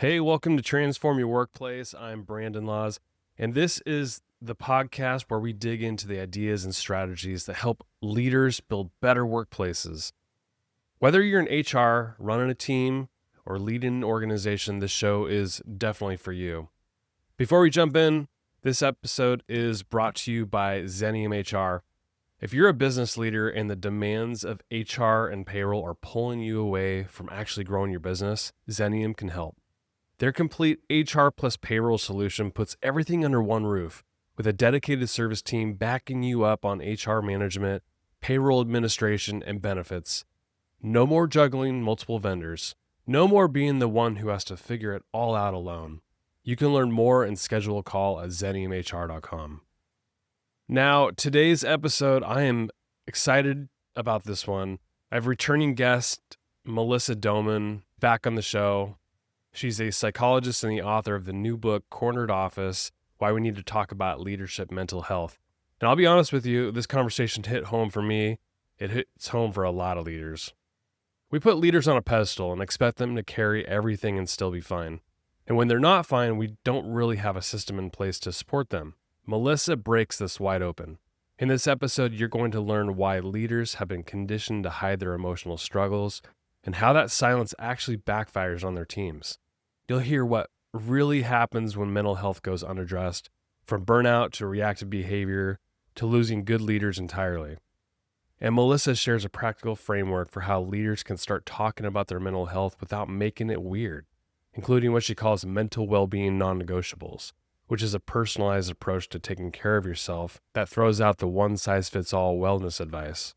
Hey, welcome to Transform Your Workplace. I'm Brandon Laws, and this is the podcast where we dig into the ideas and strategies that help leaders build better workplaces. Whether you're in HR, running a team, or leading an organization, this show is definitely for you. Before we jump in, this episode is brought to you by Xenium HR. If you're a business leader and the demands of HR and payroll are pulling you away from actually growing your business, Xenium can help. Their complete HR plus payroll solution puts everything under one roof with a dedicated service team backing you up on HR management, payroll administration, and benefits. No more juggling multiple vendors. No more being the one who has to figure it all out alone. You can learn more and schedule a call at xeniumhr.com. Now, today's episode, I am excited about this one. I have returning guest Melissa Doman back on the show. She's a psychologist and the author of the new book, Cornered Office, Why We Need to Talk About Leadership Mental Health. And I'll be honest with you, this conversation hit home for me. It hits home for a lot of leaders. We put leaders on a pedestal and expect them to carry everything and still be fine. And when they're not fine, we don't really have a system in place to support them. Melissa breaks this wide open. In this episode, you're going to learn why leaders have been conditioned to hide their emotional struggles and how that silence actually backfires on their teams. You'll hear what really happens when mental health goes unaddressed, from burnout to reactive behavior to losing good leaders entirely. And Melissa shares a practical framework for how leaders can start talking about their mental health without making it weird, including what she calls mental well-being non-negotiables, which is a personalized approach to taking care of yourself that throws out the one-size-fits-all wellness advice.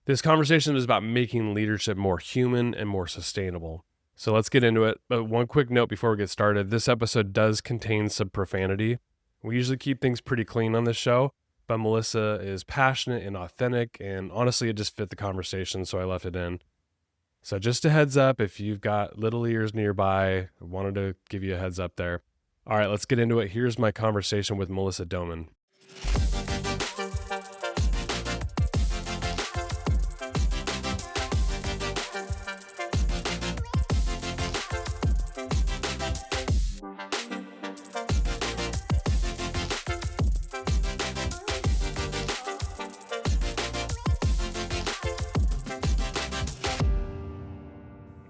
This conversation is about making leadership more human and more sustainable. So let's get into it. But one quick note before we get started, this episode does contain some profanity. We usually keep things pretty clean on this show, but Melissa is passionate and authentic, and honestly, it just fit the conversation, so I left it in. So just a heads up, if you've got little ears nearby, I wanted to give you a heads up there. All right, let's get into it. Here's my conversation with Melissa Doman.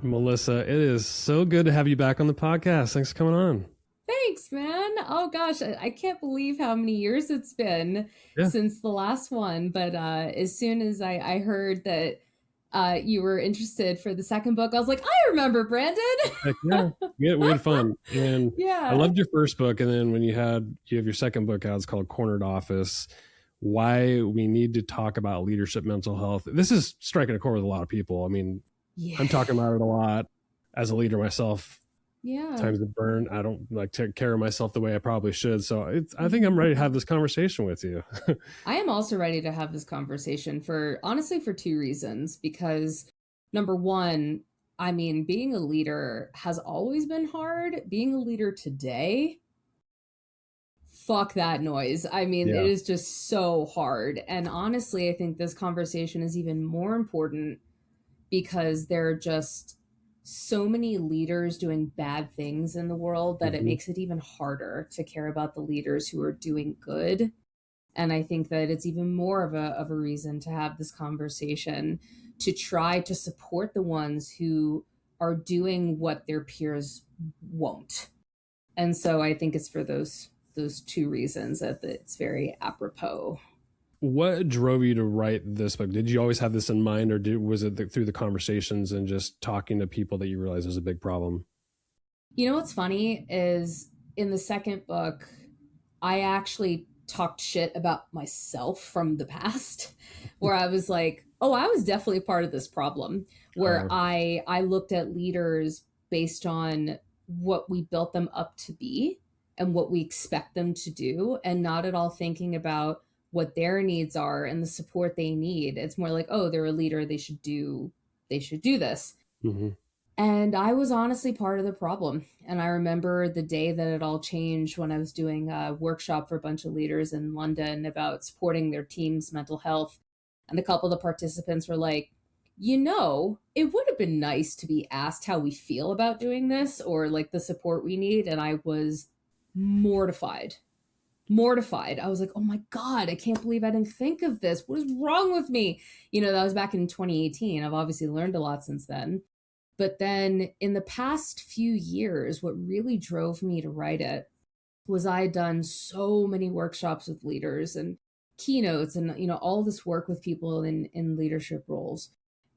Melissa, it is so good to have you back on the podcast. Thanks for coming on. Thanks, man. Oh gosh, I can't believe how many years it's been since the last one. But as soon as I heard that you were interested for the second book, I was like, I remember Brandon. Heck yeah, we had fun. And Yeah. I loved your first book. And then when you have your second book out, it's called Cornered Office, Why We Need to Talk About Leadership Mental Health. This is striking a chord with a lot of people. I mean, Yeah. I'm talking about it a lot as a leader myself. Yeah. Times of burn. I don't like take care of myself the way I probably should. So I think I'm ready to have this conversation with you. I am also ready to have this conversation for two reasons. Because number one, I mean, being a leader has always been hard. Being a leader today, fuck that noise. I mean, It is just so hard. And honestly, I think this conversation is even more important because there are just so many leaders doing bad things in the world that it makes it even harder to care about the leaders who are doing good. And I think that it's even more of a reason to have this conversation, to try to support the ones who are doing what their peers won't. And so I think it's for those two reasons that it's very apropos. What drove you to write this book? Did you always have this in mind, or was it through the conversations and just talking to people that you realized was a big problem? You know what's funny is in the second book, I actually talked shit about myself from the past, where I was like, oh, I was definitely part of this problem, where I looked at leaders based on what we built them up to be and what we expect them to do, and not at all thinking about what their needs are and the support they need. It's more like, oh, they're a leader, they should do this. Mm-hmm. And I was honestly part of the problem. And I remember the day that it all changed when I was doing a workshop for a bunch of leaders in London about supporting their team's mental health. And a couple of the participants were like, it would have been nice to be asked how we feel about doing this or like the support we need. And I was mortified. I was like, oh my God, I can't believe I didn't think of this. What is wrong with me? That was back in 2018. I've obviously learned a lot since then. But then in the past few years, what really drove me to write it was I had done so many workshops with leaders and keynotes and, all this work with people in leadership roles.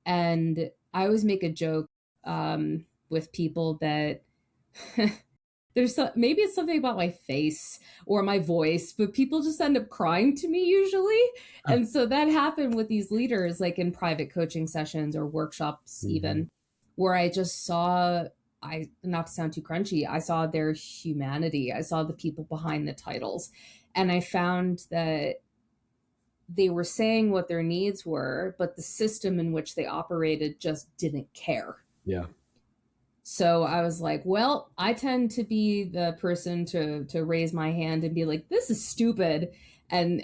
And I always make a joke with people that maybe it's something about my face or my voice, but people just end up crying to me usually. And so that happened with these leaders, like in private coaching sessions or workshops, even where I just saw, not to sound too crunchy, I saw their humanity. I saw the people behind the titles. And I found that they were saying what their needs were, but the system in which they operated just didn't care. Yeah. So I was like, well, I tend to be the person to raise my hand and be like, this is stupid. And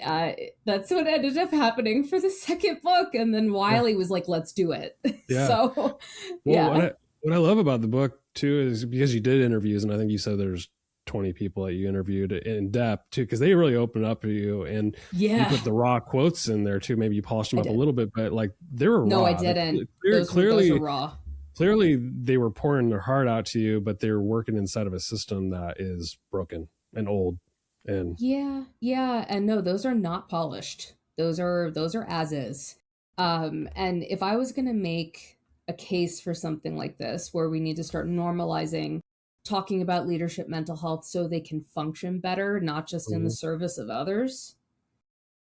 that's what ended up happening for the second book. And then Wiley was like, let's do it. Yeah. So, yeah. What I love about the book too is because you did interviews, and I think you said there's 20 people that you interviewed in depth too, because they really opened up to you, and you put the raw quotes in there too. Maybe you polished them up a little bit, but like they were raw. No, I didn't. Those were raw. Clearly they were pouring their heart out to you, but they're working inside of a system that is broken and old. And and no, those are not polished. Those are as is. And if I was going to make a case for something like this, where we need to start normalizing talking about leadership mental health so they can function better, not just in the service of others,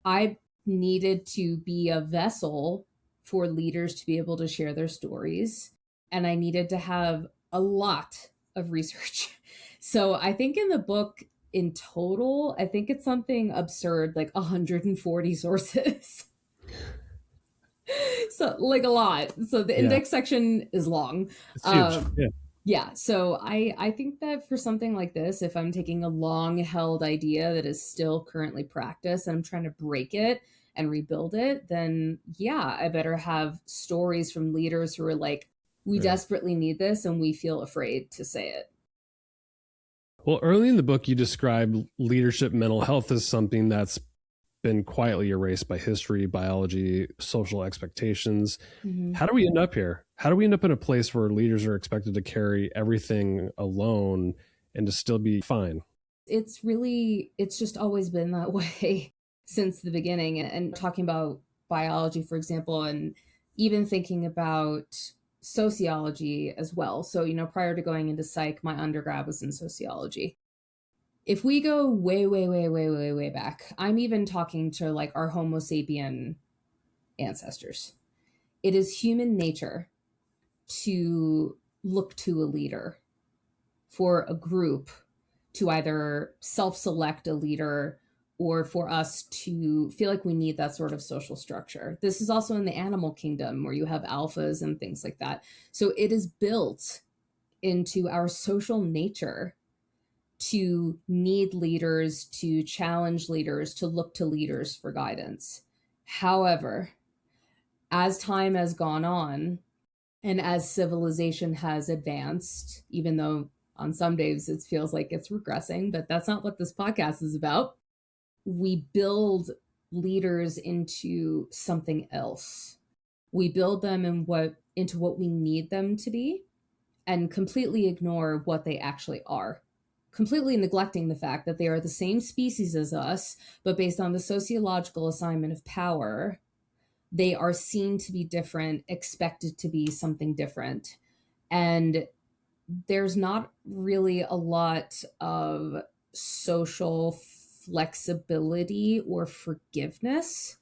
I needed to be a vessel for leaders to be able to share their stories. And I needed to have a lot of research. So I think in the book in total, I think it's something absurd, like 140 sources. So like a lot. So the index section is long. It's huge. So I think that for something like this, if I'm taking a long held idea that is still currently practiced and I'm trying to break it and rebuild it, then I better have stories from leaders who are like, we desperately need this and we feel afraid to say it. Well, early in the book, you describe leadership mental health as something that's been quietly erased by history, biology, social expectations. How do we end up here? How do we end up in a place where leaders are expected to carry everything alone and to still be fine? It's just always been that way since the beginning. And talking about biology, for example, and even thinking about sociology as well. So, prior to going into psych, my undergrad was in sociology. If we go way, way, way, way, way, way back, I'm even talking to like our Homo sapien ancestors. It is human nature to look to a leader, for a group to either self-select a leader or for us to feel like we need that sort of social structure. This is also in the animal kingdom where you have alphas and things like that. So it is built into our social nature to need leaders, to challenge leaders, to look to leaders for guidance. However, as time has gone on and as civilization has advanced, even though on some days it feels like it's regressing, but that's not what this podcast is about, we build leaders into something else. We build them into what we need them to be and completely ignore what they actually are, completely neglecting the fact that they are the same species as us, but based on the sociological assignment of power, they are seen to be different, expected to be something different. And there's not really a lot of social flexibility or forgiveness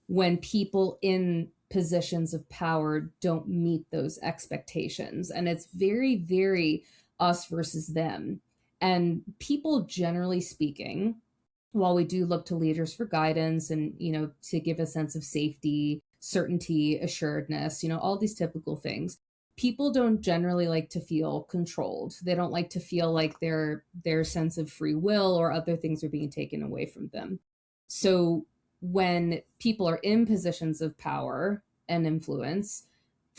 when people in positions of power don't meet those expectations. And it's very, very us versus them. And people, generally speaking, while we do look to leaders for guidance and, to give a sense of safety, certainty, assuredness, all these typical things, people don't generally like to feel controlled. They don't like to feel like their sense of free will or other things are being taken away from them. So when people are in positions of power and influence,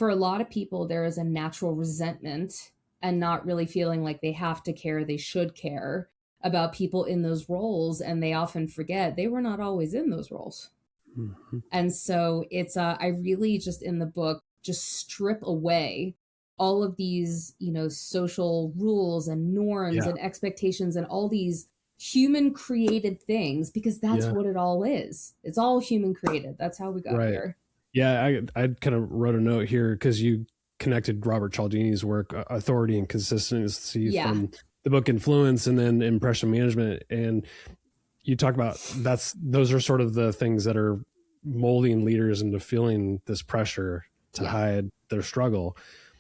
for a lot of people, there is a natural resentment and not really feeling like they have to care, they should care about people in those roles. And they often forget they were not always in those roles. Mm-hmm. And so it's, I really just in the book, just strip away all of these, social rules and norms and expectations and all these human created things, because that's what it all is. It's all human created. That's how we got here. Yeah, I kind of wrote a note here because you connected Robert Cialdini's work, Authority and Consistency, from the book Influence and then Impression Management. And you talk about those are sort of the things that are molding leaders into feeling this pressure to hide their struggle.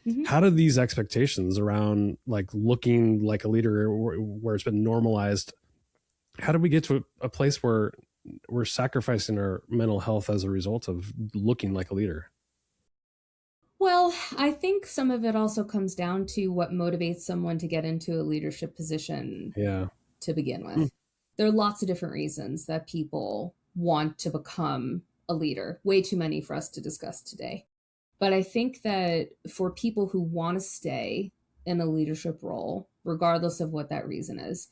Mm-hmm. How do these expectations around like looking like a leader where it's been normalized, how do we get to a place where we're sacrificing our mental health as a result of looking like a leader? Well, I think some of it also comes down to what motivates someone to get into a leadership position to begin with. There are lots of different reasons that people want to become a leader, way too many for us to discuss today. But I think that for people who want to stay in a leadership role, regardless of what that reason is,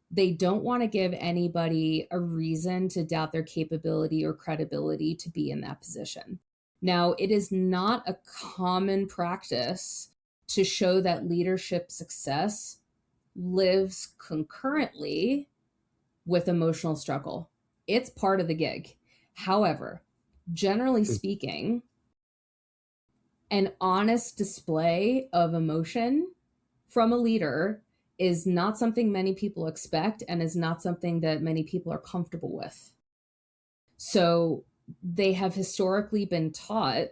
they don't want to give anybody a reason to doubt their capability or credibility to be in that position. Now, it is not a common practice to show that leadership success lives concurrently with emotional struggle. It's part of the gig. However, generally speaking, an honest display of emotion from a leader is not something many people expect and is not something that many people are comfortable with. So they have historically been taught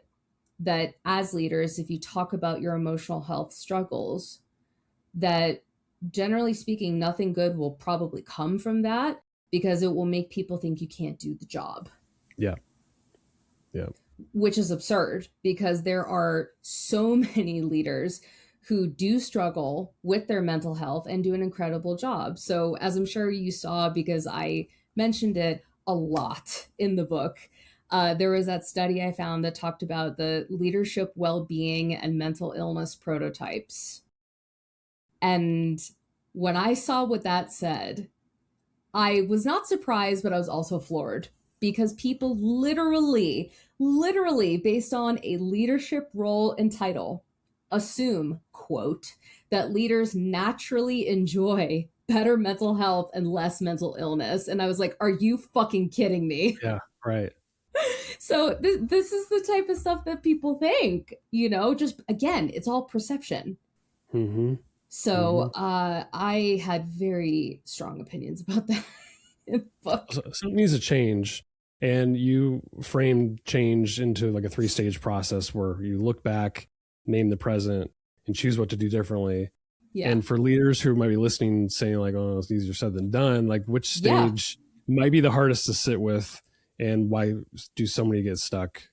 that as leaders, if you talk about your emotional health struggles, that generally speaking, nothing good will probably come from that because it will make people think you can't do the job. Yeah. Yeah. Which is absurd because there are so many leaders who do struggle with their mental health and do an incredible job. So as I'm sure you saw, because I mentioned it a lot in the book, there was that study I found that talked about the leadership, well-being, and mental illness prototypes. And when I saw what that said, I was not surprised, but I was also floored because people literally, based on a leadership role and title, assume, quote, that leaders naturally enjoy better mental health and less mental illness. And I was like, are you fucking kidding me? Yeah, right. So this is the type of stuff that people think, just again, it's all perception. Mm-hmm. So I had very strong opinions about that in the book. So something needs to change. And you framed change into like a 3-stage process where you look back, name the present, and choose what to do differently. Yeah. And for leaders who might be listening, saying like, oh, it's easier said than done, like which stage might be the hardest to sit with, and why do so many get stuck?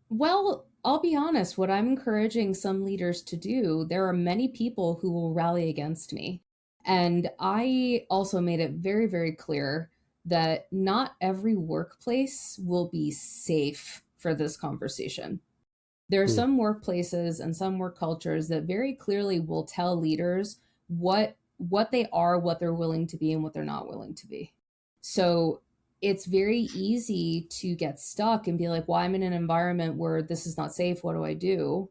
Well, I'll be honest, what I'm encouraging some leaders to do, there are many people who will rally against me. And I also made it very, very clear that not every workplace will be safe for this conversation. There are some workplaces and some work cultures that very clearly will tell leaders what they are, what they're willing to be, and what they're not willing to be. So it's very easy to get stuck and be like, well, I'm in an environment where this is not safe. What do I do?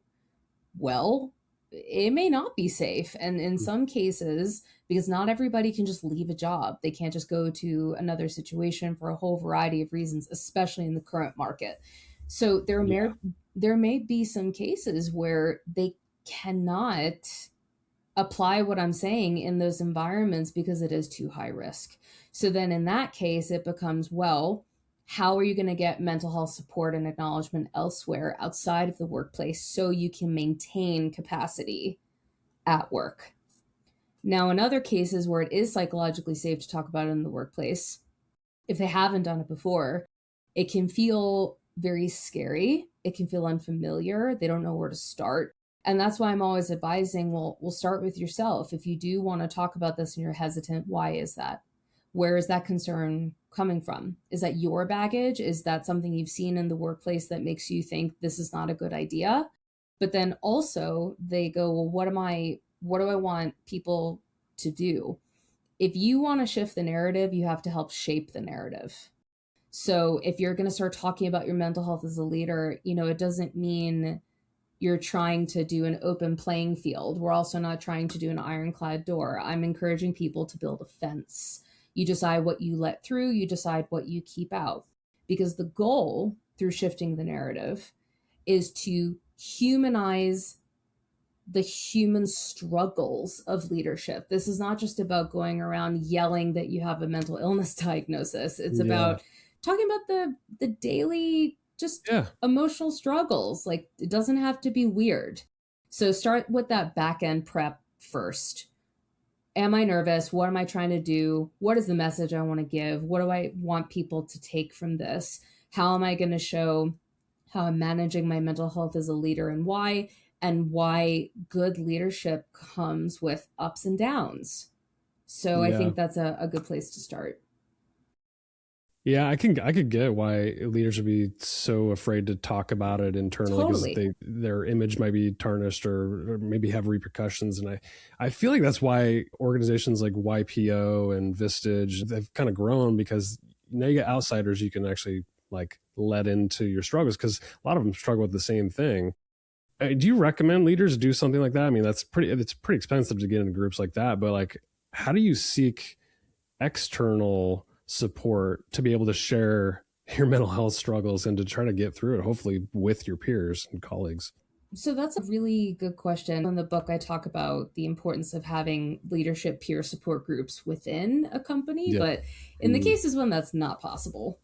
Well, it may not be safe. And in some cases, because not everybody can just leave a job. They can't just go to another situation for a whole variety of reasons, especially in the current market. So there may be some cases where they cannot apply what I'm saying in those environments because it is too high risk. So then in that case, it becomes, well, how are you going to get mental health support and acknowledgement elsewhere outside of the workplace so you can maintain capacity at work? Now, in other cases where it is psychologically safe to talk about it in the workplace, if they haven't done it before, it can feel very scary. It can feel unfamiliar. They don't know where to start. And that's why I'm always advising, well, we'll start with yourself. If you do want to talk about this and you're hesitant, why is that? Where is that concern coming from? Is that your baggage? Is that something you've seen in the workplace that makes you think this is not a good idea? But then also they go, well, what do I want people to do? If you want to shift the narrative, you have to help shape the narrative. So if you're going to start talking about your mental health as a leader, it doesn't mean you're trying to do an open playing field. We're also not trying to do an ironclad door. I'm encouraging people to build a fence. You decide what you let through, you decide what you keep out. Because the goal through shifting the narrative is to humanize the human struggles of leadership. This is not just about going around yelling that you have a mental illness diagnosis. It's Yeah. about talking about the daily just Yeah. emotional struggles. Like, it doesn't have to be weird. So start with that back end prep first. Am I nervous? What am I trying to do? What is the message I want to give? What do I want people to take from this? How am I going to show how I'm managing my mental health as a leader, and why good leadership comes with ups and downs. So I Yeah. think that's a good place to start. Yeah, I could get why leaders would be so afraid to talk about it internally because Totally. their image might be tarnished or maybe have repercussions. And I feel like that's why organizations like YPO and Vistage, they've kind of grown, because now you get outsiders you can actually like let into your struggles, because a lot of them struggle with the same thing. Do you recommend leaders do something like that? I mean, it's pretty expensive to get into groups like that, but like, how do you seek external support to be able to share your mental health struggles and to try to get through it, hopefully with your peers and colleagues? So that's a really good question. In the book, I talk about the importance of having leadership peer support groups within a company. Yeah. But in the Mm. cases when that's not possible,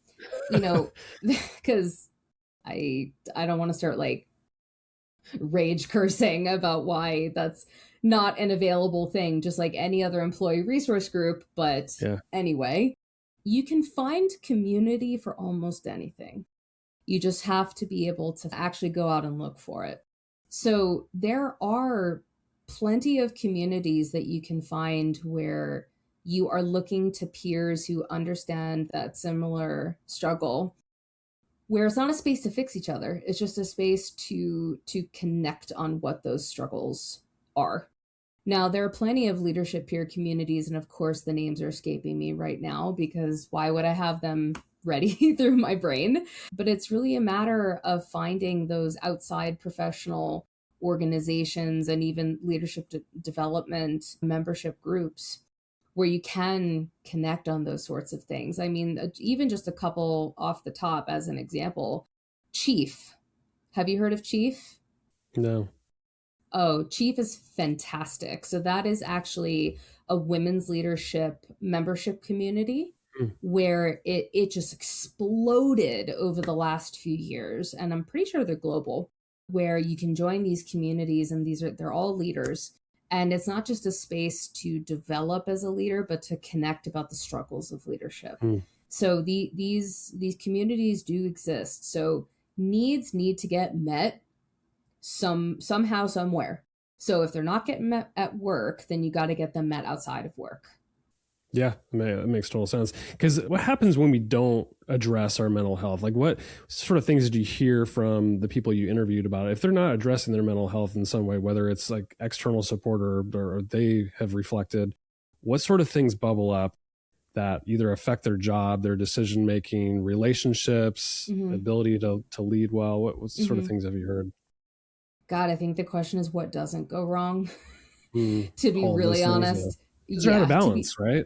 because I don't want to start like rage cursing about why that's not an available thing, just like any other employee resource group. But Yeah. anyway, you can find community for almost anything. You just have to be able to actually go out and look for it. So there are plenty of communities that you can find where you are looking to peers who understand that similar struggle, where it's not a space to fix each other. It's just a space to connect on what those struggles are. Now, there are plenty of leadership peer communities, and of course, the names are escaping me right now because why would I have them ready through my brain? But it's really a matter of finding those outside professional organizations and even leadership development membership groups where you can connect on those sorts of things. I mean, even just a couple off the top as an example, Chief. Have you heard of Chief? No. Oh, Chief is fantastic. So that is actually a women's leadership membership community Mm. where it just exploded over the last few years. And I'm pretty sure they're global, where you can join these communities, and they're all leaders. And it's not just a space to develop as a leader, but to connect about the struggles of leadership. Mm. So these communities do exist. So needs need to get met somehow, somewhere. So if they're not getting met at work, then you got to get them met outside of work. Yeah, that makes total sense. Because what happens when we don't address our mental health? Like, what sort of things did you hear from the people you interviewed about it? If they're not addressing their mental health in some way, whether it's like external support or they have reflected, what sort of things bubble up that either affect their job, their decision making, relationships, Mm-hmm. ability to lead well? What sort of Mm-hmm. things have you heard? God, I think the question is what doesn't go wrong, Mm. to be All of those really things, yeah. honest. Because they're out of Yeah, balance, right?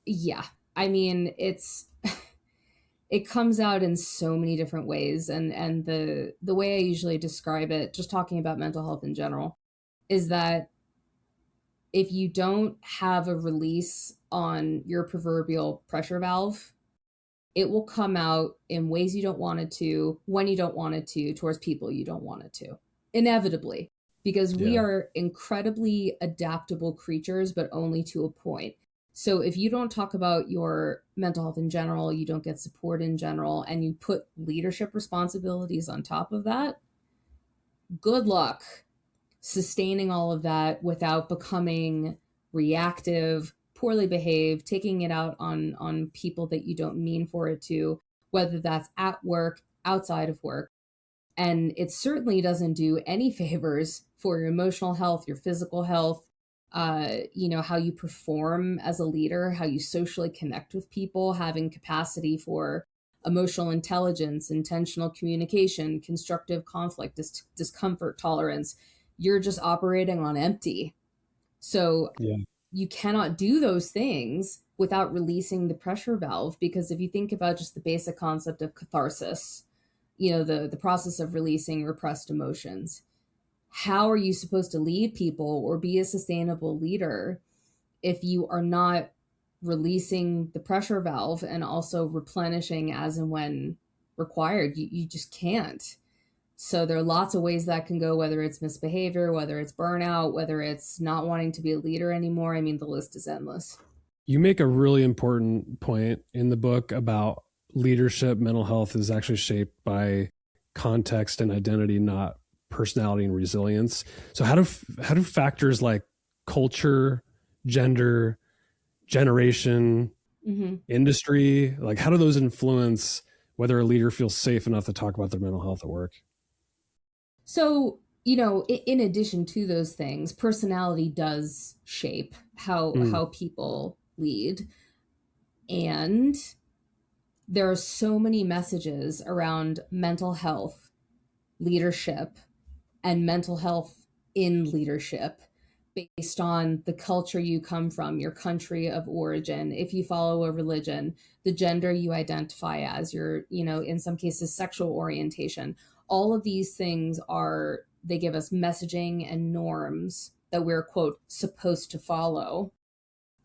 yeah. I mean, it comes out in so many different ways. And the way I usually describe it, just talking about mental health in general, is that if you don't have a release on your proverbial pressure valve, it will come out in ways you don't want it to, when you don't want it to, towards people you don't want it to, inevitably, because we Yeah. are incredibly adaptable creatures, but only to a point. So if you don't talk about your mental health in general, you don't get support in general, and you put leadership responsibilities on top of that, good luck sustaining all of that without becoming reactive, poorly behaved, taking it out on people that you don't mean for it to, whether that's at work, outside of work. And it certainly doesn't do any favors for your emotional health, your physical health, how you perform as a leader, how you socially connect with people, having capacity for emotional intelligence, intentional communication, constructive conflict, discomfort tolerance. You're just operating on empty. So Yeah. you cannot do those things without releasing the pressure valve, because if you think about just the basic concept of catharsis, the process of releasing repressed emotions, how are you supposed to lead people or be a sustainable leader if you are not releasing the pressure valve and also replenishing as and when required? You just can't. So there are lots of ways that can go, whether it's misbehavior, whether it's burnout, whether it's not wanting to be a leader anymore. I mean, the list is endless. You make a really important point in the book about leadership. Mental health is actually shaped by context and identity, not personality and resilience. So how do factors like culture, gender, generation, industry, like how do those influence whether a leader feels safe enough to talk about their mental health at work? So, in addition to those things, personality does shape how people lead. And there are so many messages around mental health, leadership, and mental health in leadership based on the culture you come from, your country of origin, if you follow a religion, the gender you identify as, your, in some cases, sexual orientation. All of these things they give us messaging and norms that we're, quote, supposed to follow.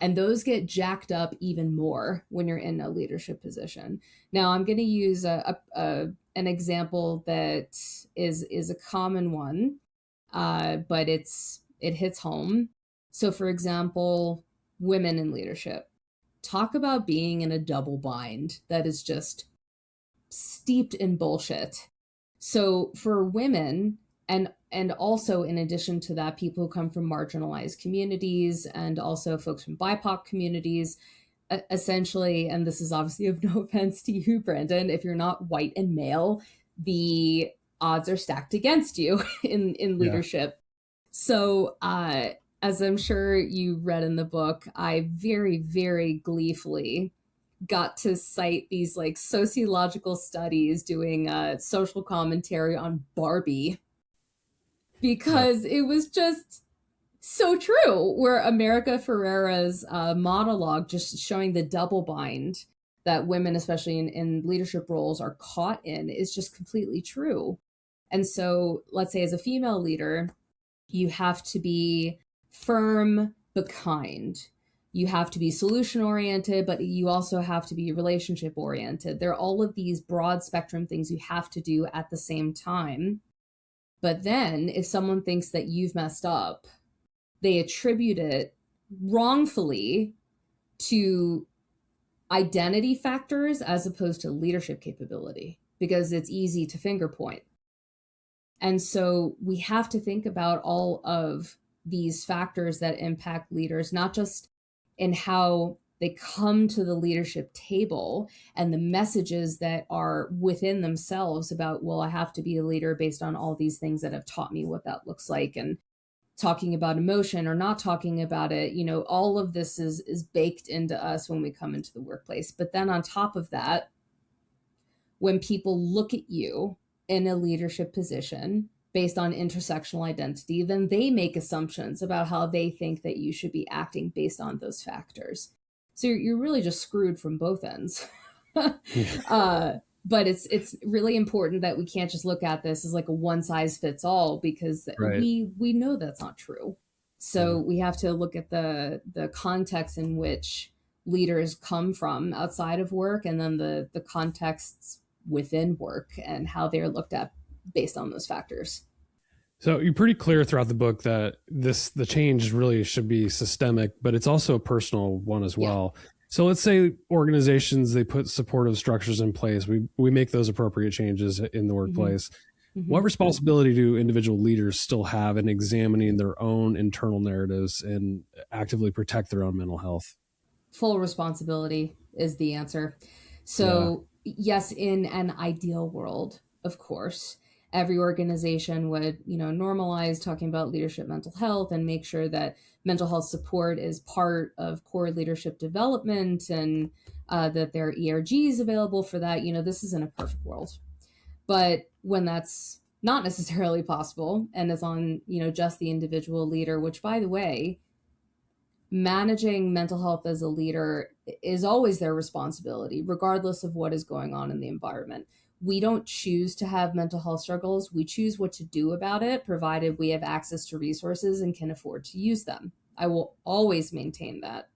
And those get jacked up even more when you're in a leadership position. Now, I'm going to use an example that is a common one, but it hits home. So, for example, women in leadership. Talk about being in a double bind that is just steeped in bullshit. So for women, and also in addition to that, people who come from marginalized communities and also folks from BIPOC communities, essentially, and this is obviously of no offense to you, Brandon, if you're not white and male, the odds are stacked against you in leadership. Yeah. So as I'm sure you read in the book, I very, very gleefully got to cite these like sociological studies doing social commentary on Barbie, because it was just so true, where America Ferrera's monologue just showing the double bind that women, especially in leadership roles, are caught in is just completely true. And so let's say as a female leader, you have to be firm but kind. You have to be solution oriented, but you also have to be relationship oriented. There are all of these broad spectrum things you have to do at the same time. But then if someone thinks that you've messed up, they attribute it wrongfully to identity factors as opposed to leadership capability, because it's easy to finger point. And so we have to think about all of these factors that impact leaders, not just in how they come to the leadership table and the messages that are within themselves about, well, I have to be a leader based on all these things that have taught me what that looks like, and talking about emotion or not talking about it. All of this is baked into us when we come into the workplace. But then on top of that, when people look at you in a leadership position based on intersectional identity, then they make assumptions about how they think that you should be acting based on those factors. So you're really just screwed from both ends. But it's really important that we can't just look at this as like a one size fits all, because we know that's not true. So we have to look at the context in which leaders come from outside of work, and then the contexts within work and how they're looked at based on those factors. So you're pretty clear throughout the book that the change really should be systemic, but it's also a personal one as well. Yeah. So let's say organizations, they put supportive structures in place. We make those appropriate changes in the workplace. Mm-hmm. What responsibility do individual leaders still have in examining their own internal narratives and actively protect their own mental health? Full responsibility is the answer. So yes, in an ideal world, of course, every organization would, normalize talking about leadership mental health and make sure that mental health support is part of core leadership development, and that there are ERGs available for that. This isn't a perfect world. But when that's not necessarily possible and it's on, just the individual leader, which, by the way, managing mental health as a leader is always their responsibility, regardless of what is going on in the environment. We don't choose to have mental health struggles. We choose what to do about it, provided we have access to resources and can afford to use them. I will always maintain that,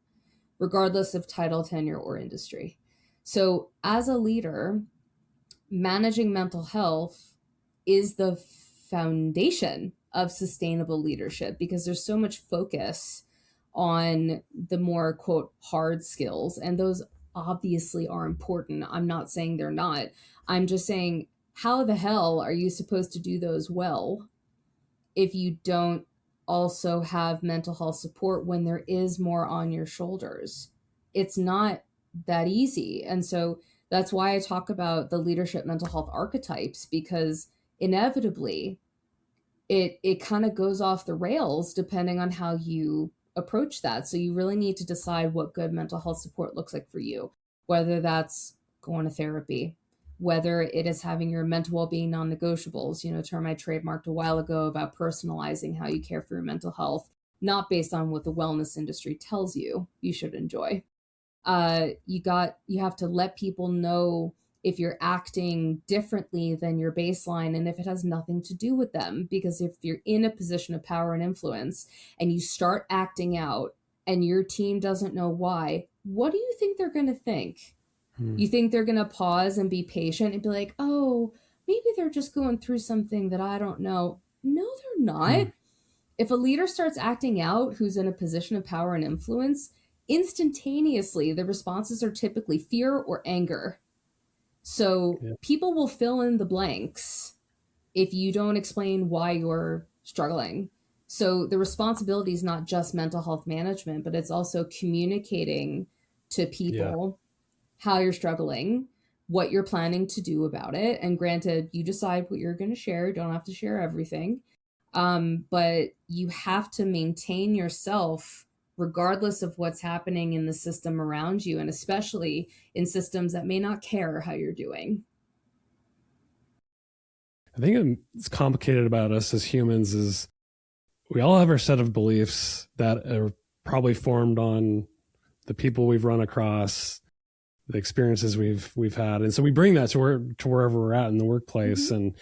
regardless of title, tenure, or industry. So as a leader, managing mental health is the foundation of sustainable leadership, because there's so much focus on the more, quote, hard skills. And those obviously are important. I'm not saying they're not. I'm just saying, how the hell are you supposed to do those well if you don't also have mental health support when there is more on your shoulders? It's not that easy. And so that's why I talk about the leadership mental health archetypes, because inevitably it kind of goes off the rails depending on how you approach that. So you really need to decide what good mental health support looks like for you, whether that's going to therapy, whether it is having your mental well-being non-negotiables, a term I trademarked a while ago about personalizing how you care for your mental health, not based on what the wellness industry tells you should enjoy. You have to let people know if you're acting differently than your baseline and if it has nothing to do with them. Because if you're in a position of power and influence and you start acting out and your team doesn't know why, what do you think they're going to think? You think they're going to pause and be patient and be like, oh, maybe they're just going through something that I don't know. No, they're not. If a leader starts acting out who's in a position of power and influence, instantaneously, the responses are typically fear or anger. So people will fill in the blanks if you don't explain why you're struggling. So the responsibility is not just mental health management, but it's also communicating to people how you're struggling, what you're planning to do about it. And granted, you decide what you're going to share. You don't have to share everything. But you have to maintain yourself regardless of what's happening in the system around you, and especially in systems that may not care how you're doing. I think it's complicated about us as humans is we all have our set of beliefs that are probably formed on the people we've run across, the experiences we've had. And so we bring that to wherever we're at in the workplace. And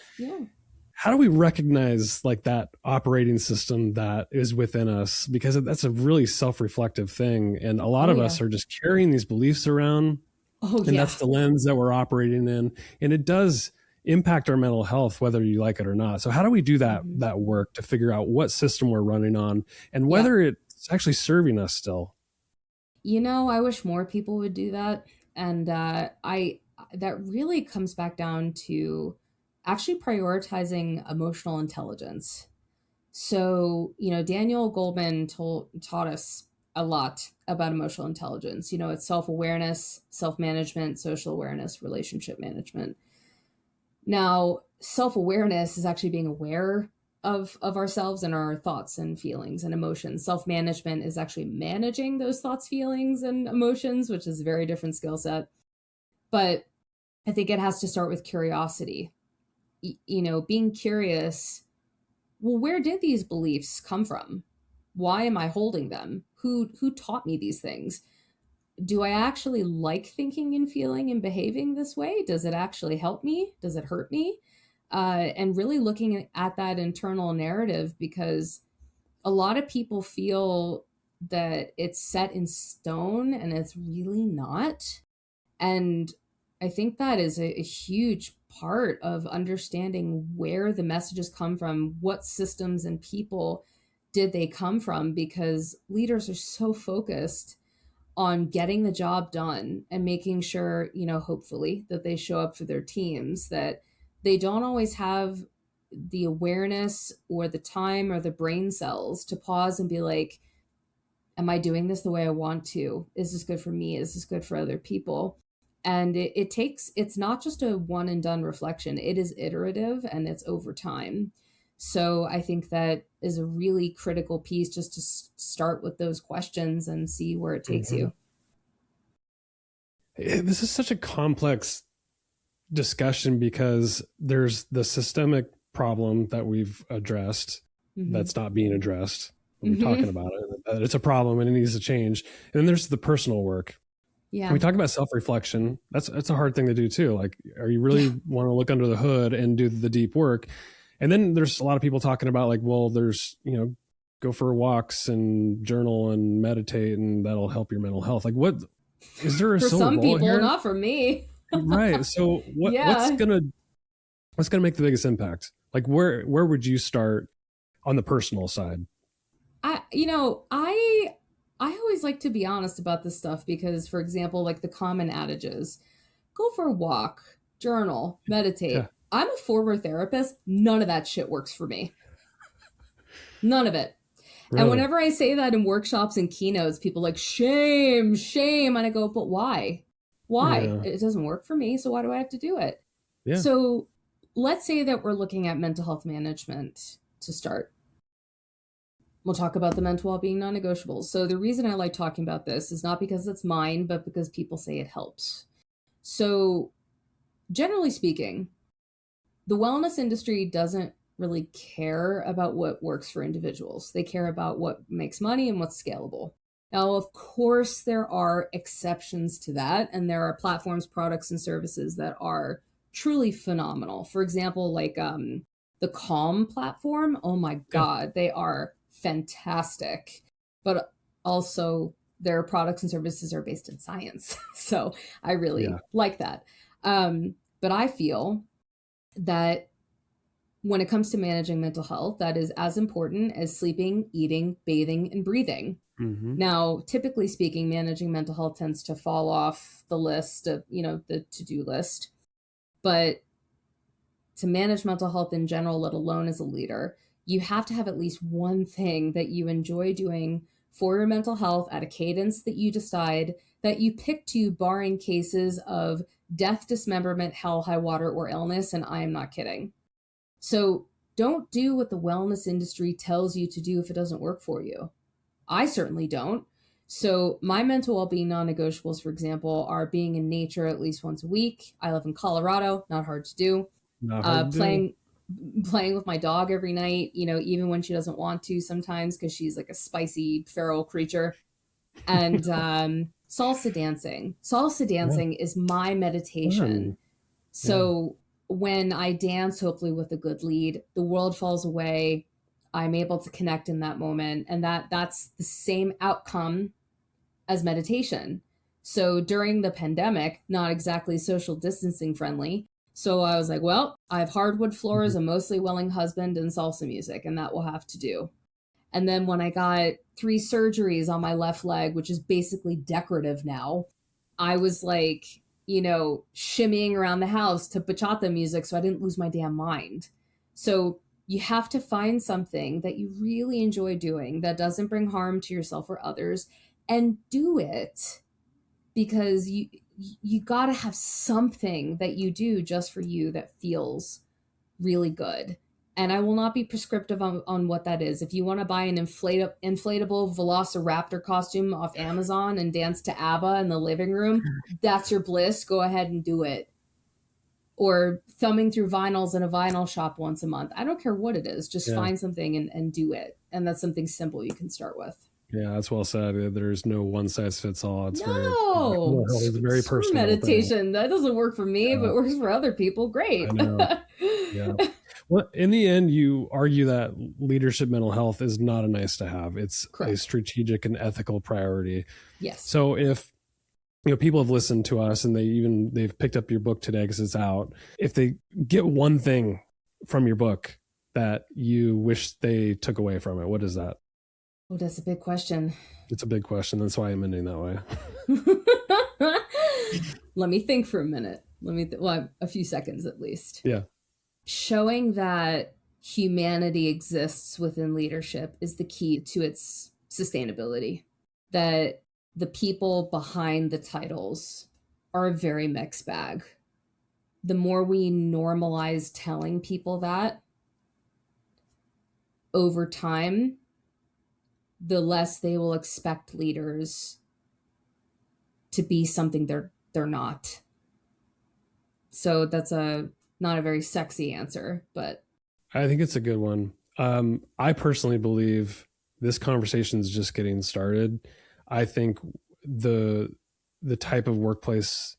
how do we recognize like that operating system that is within us? Because that's a really self-reflective thing. And a lot of us are just carrying these beliefs around. And that's the lens that we're operating in. And it does impact our mental health, whether you like it or not. So how do we do that work to figure out what system we're running on and whether it's actually serving us still? I wish more people would do that. And that really comes back down to actually prioritizing emotional intelligence. So, Daniel Goleman taught us a lot about emotional intelligence. It's self-awareness, self-management, social awareness, relationship management. Now, self-awareness is actually being aware of ourselves and our thoughts and feelings and emotions. Self-management is actually managing those thoughts, feelings, and emotions, which is a very different skill set. But I think it has to start with curiosity. Being curious, well, where did these beliefs come from? Why am I holding them? Who taught me these things? Do I actually like thinking and feeling and behaving this way? Does it actually help me? Does it hurt me? And really looking at that internal narrative, because a lot of people feel that it's set in stone and it's really not. And I think that is a huge part of understanding where the messages come from, what systems and people did they come from, because leaders are so focused on getting the job done and making sure, hopefully that they show up for their teams, that they don't always have the awareness or the time or the brain cells to pause and be like, am I doing this the way I want to? Is this good for me? Is this good for other people? And it's not just a one and done reflection. It is iterative and it's over time. So I think that is a really critical piece, just to start with those questions and see where it takes you. This is such a complex discussion because there's the systemic problem that we've addressed that's not being addressed when we're talking about it. It's a problem and it needs to change. And then there's the personal work. Yeah. We talk about self-reflection. That's a hard thing to do too. Like, are you really want to look under the hood and do the deep work? And then there's a lot of people talking about like, well, there's, go for walks and journal and meditate and that'll help your mental health. Like, what is there a for silver some bullet people, here? not for me. Right. So what's gonna make the biggest impact? Like where would you start on the personal side? I always like to be honest about this stuff because, for example, like the common adages, go for a walk, journal, meditate. Yeah. I'm a former therapist. None of that shit works for me. None of it. Really? And whenever I say that in workshops and keynotes, people are like, shame. And I go, but why? Why? Yeah. It doesn't work for me. So why do I have to do it? Yeah. So let's say that we're looking at mental health management to start. We'll talk about the mental well-being non-negotiables. So the reason I like talking about this is not because it's mine, but because people say it helps. So generally speaking, the wellness industry doesn't really care about what works for individuals. They care about what makes money and what's scalable. Now, of course, there are exceptions to that, and there are platforms, products, and services that are truly phenomenal. For example, like the Calm platform. Oh my God, they are fantastic. But also their products and services are based in science. So I really like that. But I feel that when it comes to managing mental health, that is as important as sleeping, eating, bathing, and breathing. Now, typically speaking, managing mental health tends to fall off the list of, the to-do list. But to manage mental health in general, let alone as a leader, you have to have at least one thing that you enjoy doing for your mental health at a cadence that you decide, that you pick to, barring cases of death, dismemberment, hell, high water, or illness. And I am not kidding. So don't do what the wellness industry tells you to do if it doesn't work for you. I certainly don't. So my mental well-being non-negotiables, for example, are being in nature at least once a week. I live in Colorado, not hard to do. Playing with my dog every night, even when she doesn't want to sometimes because she's like a spicy feral creature. And salsa dancing. Salsa dancing is my meditation. So when I dance, hopefully with a good lead, the world falls away. I'm able to connect in that moment. And that's the same outcome as meditation. So during the pandemic, not exactly social distancing friendly. So I was like, well, I have hardwood floors, a mostly willing husband, and salsa music, and that will have to do. And then when I got 3 surgeries on my left leg, which is basically decorative now, I was like, shimmying around the house to bachata music so I didn't lose my damn mind. So you have to find something that you really enjoy doing that doesn't bring harm to yourself or others, and do it, because you got to have something that you do just for you that feels really good. And I will not be prescriptive on what that is. If you want to buy an inflatable velociraptor costume off Amazon and dance to ABBA in the living room, that's your bliss. Go ahead and do it. Or thumbing through vinyls in a vinyl shop once a month. I don't care what it is. Just find something and do it. And that's something simple you can start with. Yeah, that's well said. There's no one size fits all. It's very personal. Meditation. That doesn't work for me, but it works for other people. Great. I know. Yeah. Well, in the end, you argue that leadership mental health is not a nice to have. It's a strategic and ethical priority. Yes. So if people have listened to us and they've picked up your book today because it's out, if they get one thing from your book that you wish they took away from it, what is that? Oh, that's a big question. It's a big question. That's why I'm ending that way. Let me think for a minute. A few seconds at least. Yeah. Showing that humanity exists within leadership is the key to its sustainability. That the people behind the titles are a very mixed bag. The more we normalize telling people that over time, the less they will expect leaders to be something they're not. So that's not a very sexy answer, but I think it's a good one. I personally believe this conversation is just getting started. I think the type of workplace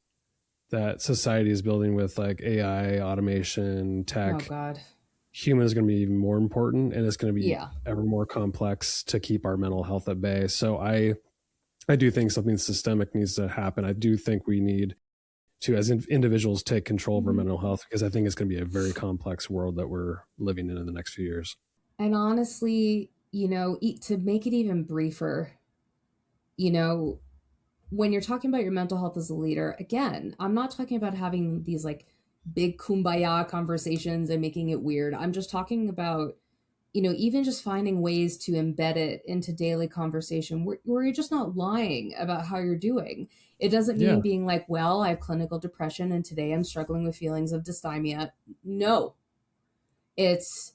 that society is building with like AI, automation, tech, oh God. human is going to be even more important, and it's going to be ever more complex to keep our mental health at bay. So I do think something systemic needs to happen. I do think we need to, as individuals, take control of our mental health, because I think it's going to be a very complex world that we're living in the next few years. And honestly, to make it even briefer, when you're talking about your mental health as a leader, again, I'm not talking about having these like big kumbaya conversations and making it weird. I'm just talking about, even just finding ways to embed it into daily conversation where you're just not lying about how you're doing. It doesn't mean being like, well, I have clinical depression and today I'm struggling with feelings of dysthymia. No, it's,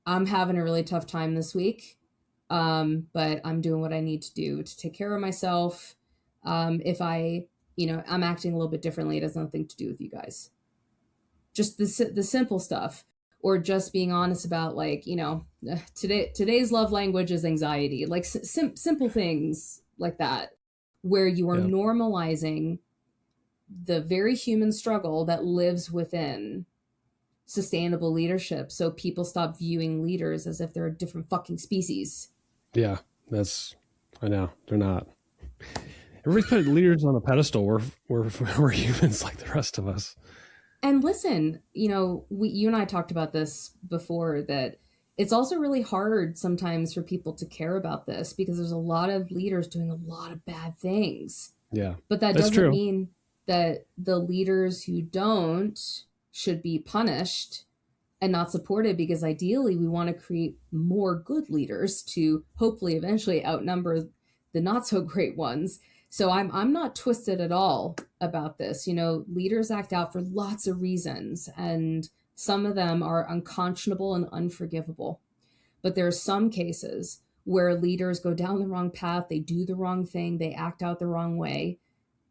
I'm having a really tough time this week, but I'm doing what I need to do to take care of myself. If I'm acting a little bit differently, it has nothing to do with you guys. Just the simple stuff. Or just being honest about like, today's love language is anxiety, like simple things like that, where you are normalizing the very human struggle that lives within sustainable leadership. So people stop viewing leaders as if they're a different fucking species. Yeah, I know, they're not. Everybody's put leaders on a pedestal. We're humans like the rest of us. And listen, you and I talked about this before, that it's also really hard sometimes for people to care about this because there's a lot of leaders doing a lot of bad things. Yeah. But that doesn't mean that the leaders who don't should be punished and not supported, because ideally we want to create more good leaders to hopefully eventually outnumber the not so great ones. So I'm not twisted at all about this. Leaders act out for lots of reasons, and some of them are unconscionable and unforgivable. But there are some cases where leaders go down the wrong path, they do the wrong thing, they act out the wrong way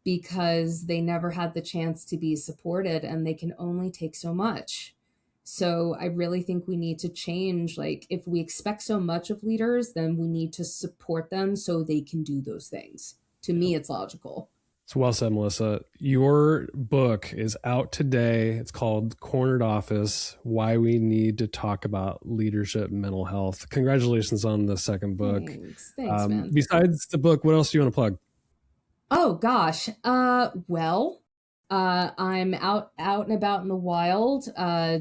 because they never had the chance to be supported, and they can only take so much. So I really think we need to change. Like, if we expect so much of leaders, then we need to support them so they can do those things. To me, it's logical. It's well said, Melissa. Your book is out today. It's called Cornered Office: Why We Need to Talk About Leadership and Mental Health. Congratulations on the second book. Thanks, man. Besides the book, what else do you want to plug? Oh, gosh. I'm out and about in the wild,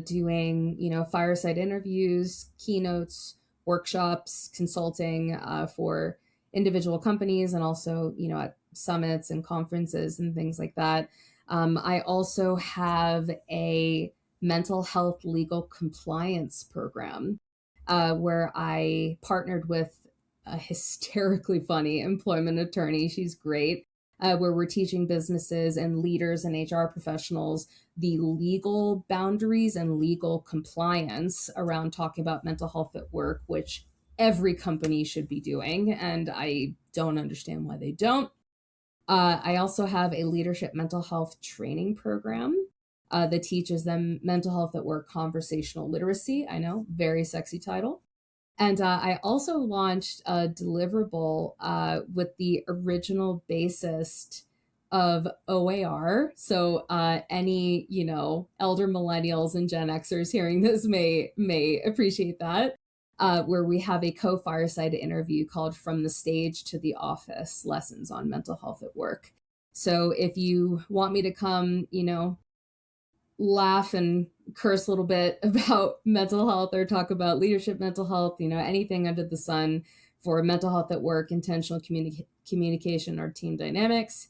doing, fireside interviews, keynotes, workshops, consulting for individual companies, and also, at summits and conferences and things like that. I also have a mental health legal compliance program where I partnered with a hysterically funny employment attorney. She's great. Where we're teaching businesses and leaders and HR professionals the legal boundaries and legal compliance around talking about mental health at work, which every company should be doing, and I don't understand why they don't. I also have a leadership mental health training program that teaches them mental health at work conversational literacy. I know, very sexy title. And I also launched a deliverable with the original bassist of OAR. So any, elder millennials and Gen Xers hearing this may appreciate that, where we have a co-fireside interview called From the Stage to the Office: Lessons on Mental Health at Work. So if you want me to come, laugh and curse a little bit about mental health or talk about leadership mental health, anything under the sun for mental health at work, intentional communication, or team dynamics,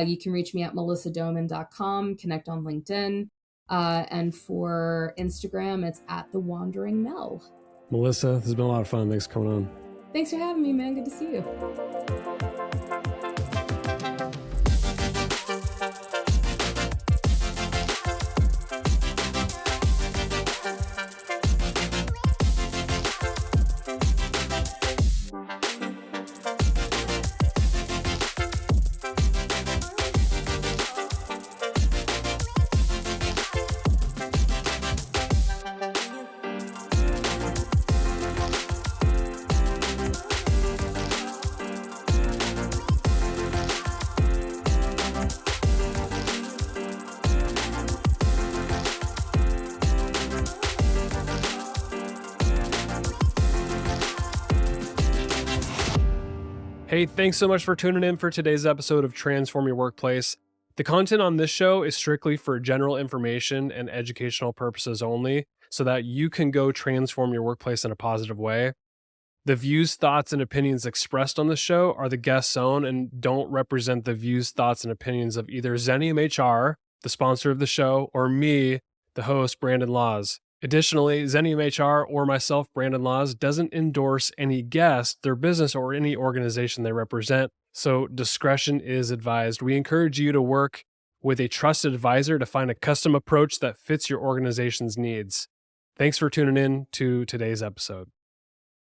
you can reach me at melissadoman.com, connect on LinkedIn, and for Instagram, it's at The Wandering Mel. Melissa, this has been a lot of fun. Thanks for coming on. Thanks for having me, man. Good to see you. Hey, thanks so much for tuning in for today's episode of Transform Your Workplace. The content on this show is strictly for general information and educational purposes only, so that you can go transform your workplace in a positive way. The views, thoughts, and opinions expressed on the show are the guest's own and don't represent the views, thoughts, and opinions of either Xenium HR, the sponsor of the show, or me, the host, Brandon Laws. Additionally, Xenium HR or myself, Brandon Laws, doesn't endorse any guest, their business, or any organization they represent, so discretion is advised. We encourage you to work with a trusted advisor to find a custom approach that fits your organization's needs. Thanks for tuning in to today's episode.